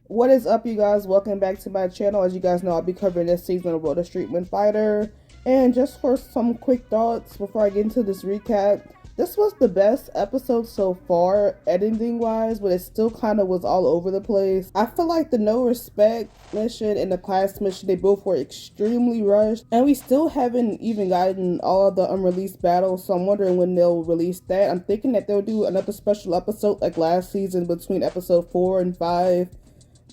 What is up, you guys? Welcome back to my channel. As you guys know, I'll be covering this season of Road to Street Win Fighter. And just for some quick thoughts before I get into this recap, this was the best episode so far, editing wise, but it still kind of was all over the place. I feel like the No Respect mission and the class mission, they both were extremely rushed, and we still haven't even gotten all of the unreleased battles, so I'm wondering when they'll release that. I'm thinking that they'll do another special episode like last season between episode 4 and 5.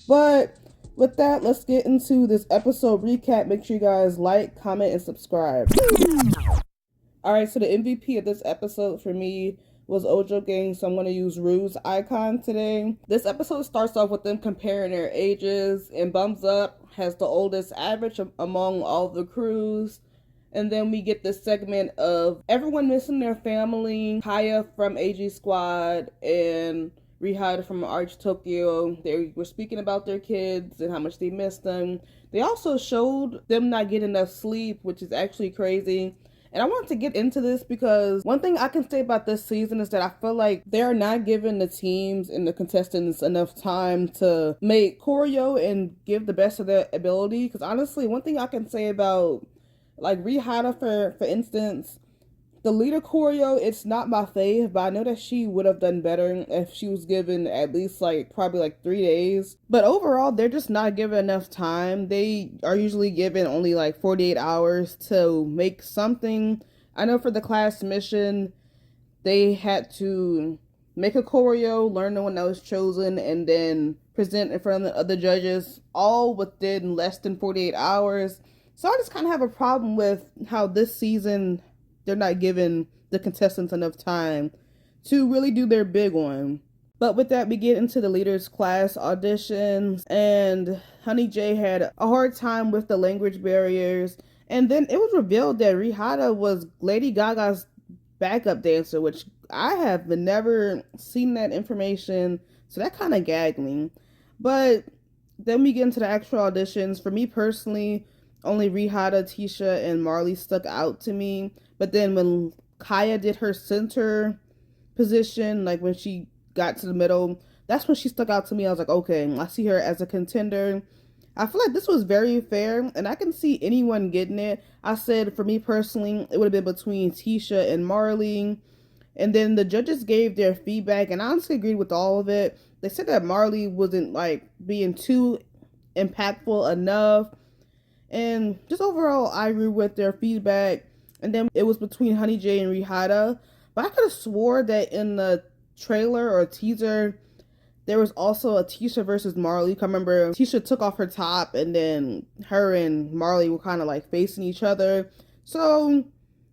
But with that, let's get into this episode recap. Make sure you guys like, comment, and subscribe. Alright, so the MVP of this episode for me was Ojo Gang, so I'm going to use Rue's icon today. This episode starts off with them comparing their ages, and Bums Up has the oldest average among all the crews. And then we get this segment of everyone missing their family. Kaya from AG Squad and Rihada from Arch Tokyo. They were speaking about their kids and how much they missed them. They also showed them not getting enough sleep, which is actually crazy. And I wanted to get into this because one thing I can say about this season is that I feel like they're not giving the teams and the contestants enough time to make choreo and give the best of their ability. Because honestly, one thing I can say about like Rihada, for instance, the leader choreo, it's not my fave, but I know that she would have done better if she was given at least probably 3 days. But overall, they're just not given enough time. They are usually given only 48 hours to make something. I know for the class mission, they had to make a choreo, learn the one that was chosen, and then present in front of the other judges, all within less than 48 hours. So I just kind of have a problem with how this season they're not giving the contestants enough time to really do their big one. But with that, we get into the leaders class auditions, and Honey J had a hard time with the language barriers. And then it was revealed that Rihada was Lady Gaga's backup dancer, which I have never seen that information, so that kind of gagged me. But then we get into the actual auditions. For me personally, only Rihada, Tisha, and Marley stuck out to me. But then when Kaya did her center position, when she got to the middle, that's when she stuck out to me. I was like, okay, I see her as a contender. I feel like this was very fair, and I can see anyone getting it. I said, for me personally, it would have been between Tisha and Marley. And then the judges gave their feedback, and I honestly agreed with all of it. They said that Marley wasn't being too impactful enough. And just overall, I agree with their feedback. And then it was between Honey J and Rihada. But I could have swore that in the trailer or teaser, there was also a Tisha versus Marley. I remember Tisha took off her top, and then her and Marley were kind of facing each other. So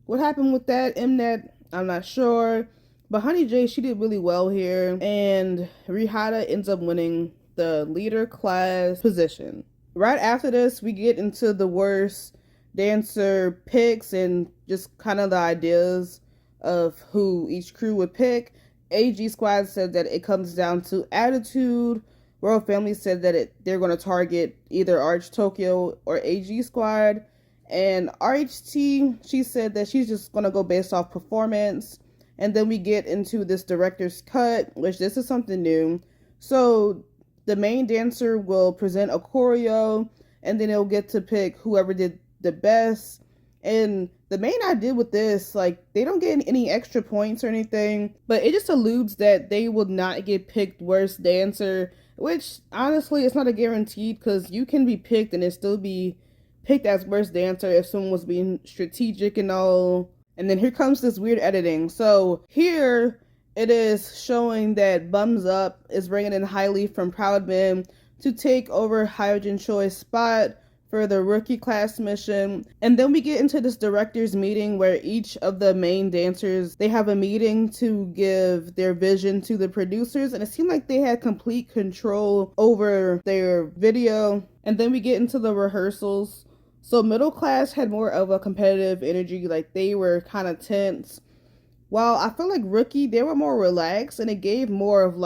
what happened with that, Mnet, I'm not sure. But Honey J, she did really well here. And Rihada ends up winning the leader class position. Right after this, we get into the worst dancer picks and just kind of the ideas of who each crew would pick. AG Squad said that it comes down to attitude. Royal Family said that they're going to target either Arch Tokyo or AG Squad. And RHT, she said that she's just going to go based off performance. And then we get into this director's cut, which this is something new. So the main dancer will present a choreo, and then it'll get to pick whoever did the best. And the main idea with this, they don't get any extra points or anything, but it just alludes that they will not get picked worst dancer, which honestly it's not a guarantee, because you can be picked and it still be picked as worst dancer if someone was being strategic and all. And then here comes this weird editing. So here it is showing that Bums Up is bringing in Hailey from Proud Men to take over Hyojin Choi's spot for the rookie class mission. And then we get into this director's meeting where each of the main dancers, they have a meeting to give their vision to the producers, and it seemed like they had complete control over their video. And then we get into the rehearsals. So middle class had more of a competitive energy, they were kind of tense. While I feel like rookie, they were more relaxed, and it gave more of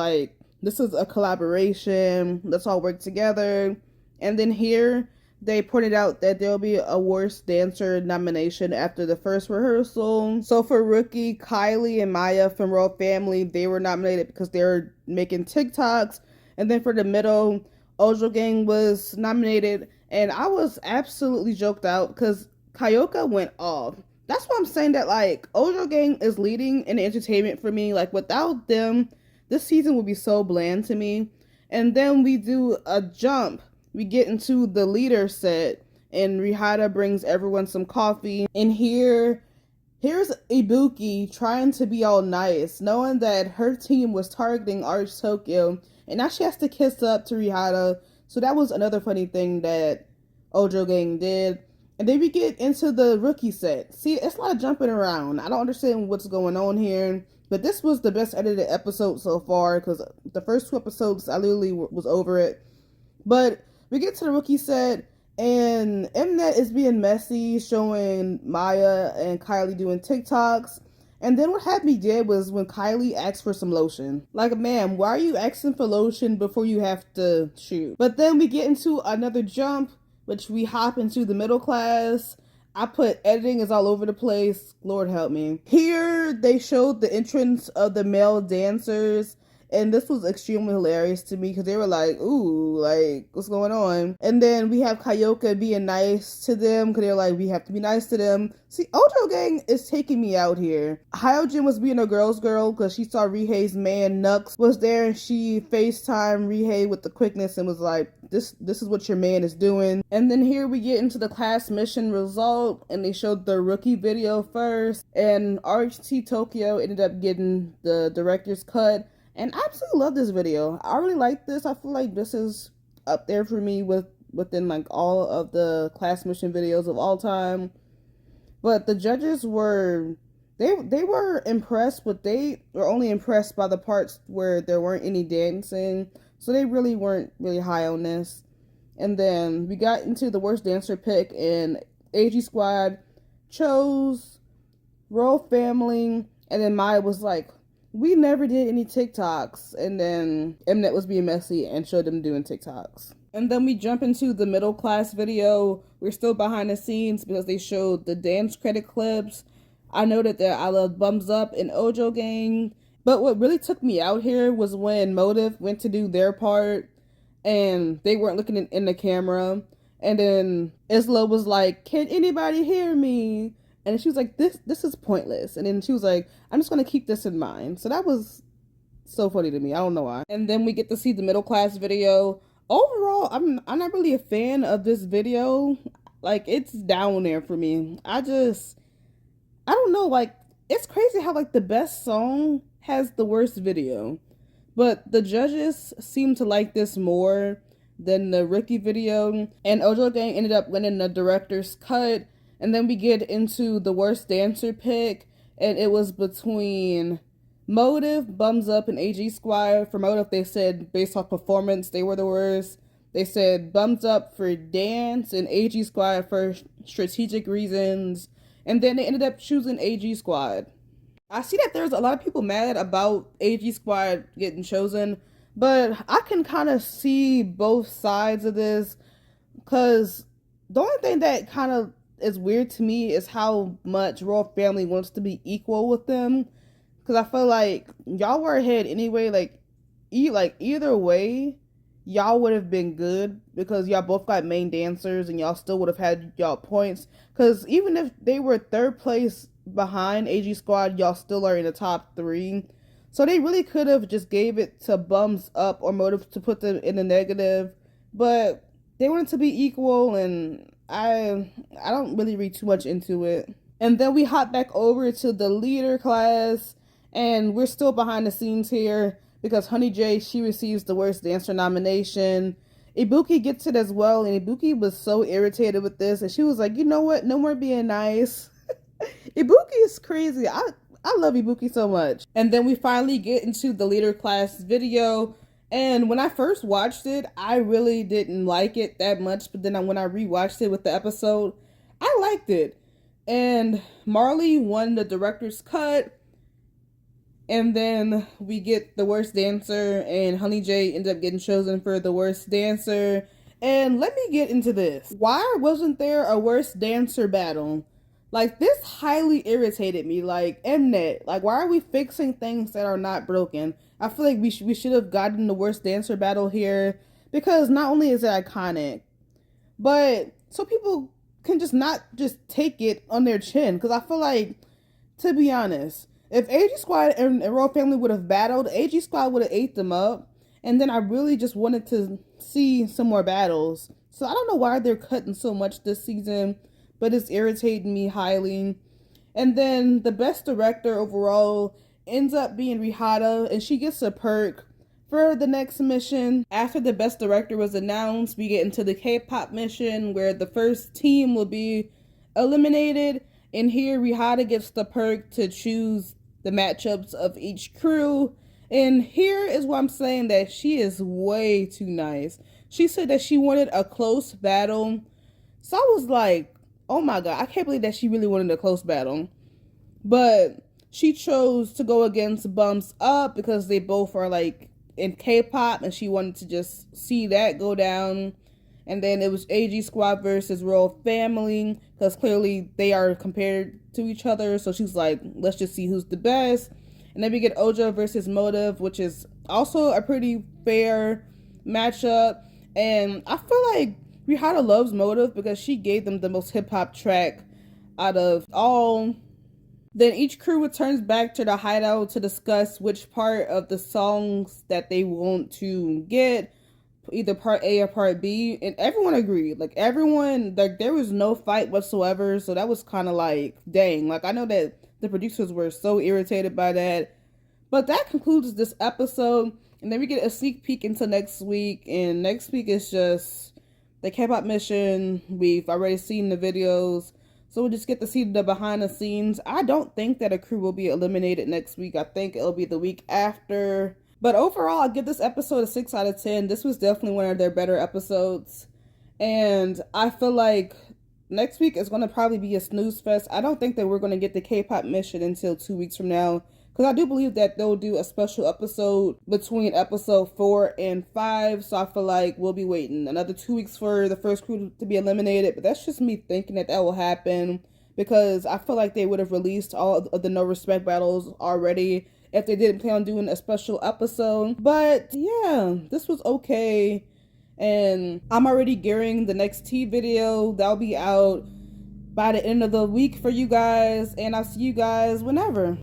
this is a collaboration, let's all work together. And then here, they pointed out that there'll be a worst dancer nomination after the first rehearsal. So for rookie, Kylie and Maya from Royal Family, they were nominated because they were making TikToks. And then for the middle, Ojo Gang was nominated, and I was absolutely joked out because Kyoka went off. That's why I'm saying that, like, Ojo Gang is leading in entertainment for me. Like, without them, this season would be so bland to me. And then we do a jump. We get into the leader set, and Rihana brings everyone some coffee. And here's Ibuki trying to be all nice, knowing that her team was targeting Arch Tokyo, and now she has to kiss up to Rihana. So that was another funny thing that Ojo Gang did. And then we get into the rookie set. See, it's a lot of jumping around. I don't understand what's going on here, but this was the best edited episode so far because the first 2 episodes I literally was over it. But we get to the rookie set, and Mnet is being messy, showing Maya and Kylie doing TikToks. And then what had me dead was when Kylie asked for some lotion. Like, ma'am, why are you asking for lotion before you have to shoot? But then we get into another jump, which we hop into the middle class. I put editing is all over the place. Lord help me. Here they showed the entrance of the male dancers, and this was extremely hilarious to me because they were like, ooh, like, what's going on? And then we have Kyoka being nice to them because they're like, we have to be nice to them. See, Ojo Gang is taking me out here. Hyojin was being a girl's girl because she saw Rihei's man, Nux, was there, and she FaceTimed Rihei with the quickness and was like, this is what your man is doing. And then here we get into the class mission result, and they showed the rookie video first, and RHT Tokyo ended up getting the director's cut. And I absolutely love this video. I really like this. I feel like this is up there for me within like all of the class mission videos of all time. But the judges were they were impressed, but they were only impressed by the parts where there weren't any dancing. So they really weren't really high on this. And then we got into the worst dancer pick, and AG Squad chose Royal Family, and then Maya was like, we never did any TikToks. And then Mnet was being messy and showed them doing TikToks. And then we jump into the middle class video. We're still behind the scenes because they showed the dance credit clips. I noted that I loved Bums Up and Ojo Gang. But what really took me out here was when Motive went to do their part and they weren't looking in the camera. And then Isla was like, can anybody hear me? And she was like, this is pointless. And then she was like, I'm just going to keep this in mind. So that was so funny to me. I don't know why. And then we get to see the middle class video. Overall, I'm not really a fan of this video. Like, it's down there for me. I don't know. Like, it's crazy how, like, the best song has the worst video. But the judges seem to like this more than the rookie video. And Ojo Gang ended up winning the director's cut. And then we get into the worst dancer pick, and it was between Motive, Bums Up, and AG Squad. For Motive, they said based off performance, they were the worst. They said Bums Up for dance and AG Squad for strategic reasons. And then they ended up choosing AG Squad. I see that there's a lot of people mad about AG Squad getting chosen, but I can kind of see both sides of this, because the only thing that kind of is weird to me is how much Royal Family wants to be equal with them, because I feel like y'all were ahead anyway. Like either way, y'all would have been good because y'all both got main dancers and y'all still would have had y'all points, because even if they were third place behind AG Squad, y'all still are in the top 3. So they really could have just gave it to Bums Up or Motive to put them in the negative, but they wanted to be equal, and I don't really read too much into it. And then we hop back over to the leader class, and we're still behind the scenes here because Honey J, she receives the worst dancer nomination. Ibuki gets it as well, and Ibuki was so irritated with this, and she was like, you know what, no more being nice. Ibuki is crazy. I love Ibuki so much. And then we finally get into the leader class video. And when I first watched it, I really didn't like it that much. But then when I rewatched it with the episode, I liked it. And Marley won the director's cut. And then we get the worst dancer. And Honey J ended up getting chosen for the worst dancer. And let me get into this. Why wasn't there a worst dancer battle? Like, this highly irritated me. Like, Mnet, like, why are we fixing things that are not broken? I feel like we should have gotten the worst dancer battle here, because not only is it iconic, but so people can just not just take it on their chin. Because I feel like, to be honest, if AG Squad and Royal Family would have battled, AG Squad would have ate them up. And then I really just wanted to see some more battles. So I don't know why they're cutting so much this season, but it's irritating me highly. And then the best director overall ends up being Rihata, and she gets a perk for the next mission. After the best director was announced, we get into the K-pop mission where the first team will be eliminated. And here Rihata gets the perk to choose the matchups of each crew. And here is what I'm saying, that she is way too nice. She said that she wanted a close battle. So I was like, oh my god, I can't believe that she really wanted a close battle. But she chose to go against Bumps Up because they both are like in K-pop, and she wanted to just see that go down. And then it was AG Squad versus Royal Family, because clearly they are compared to each other. So she's like, let's just see who's the best. And then we get Oja versus Motive, which is also a pretty fair matchup. And I feel like Rihata loves Motive because she gave them the most hip-hop track out of all. Then each crew returns back to the hideout to discuss which part of the songs that they want to get, either part A or part B, and everyone agreed. Like everyone, like there was no fight whatsoever, so that was kind of like, dang. Like I know that the producers were so irritated by that. But that concludes this episode, and then we get a sneak peek into next week, and next week is just the K-pop mission. We've already seen the videos, so we'll just get to see the behind the scenes. I don't think that a crew will be eliminated next week. I think it'll be the week after. But overall, I'll give this episode a 6 out of 10. This was definitely one of their better episodes. And I feel like next week is going to probably be a snooze fest. I don't think that we're going to get the K-pop mission until 2 weeks from now. Because I do believe that they'll do a special episode between episode 4 and 5. So I feel like we'll be waiting another 2 weeks for the first crew to be eliminated. But that's just me thinking that will happen. Because I feel like they would have released all of the No Respect battles already if they didn't plan on doing a special episode. But yeah, this was okay. And I'm already gearing the next T video. That'll be out by the end of the week for you guys. And I'll see you guys whenever.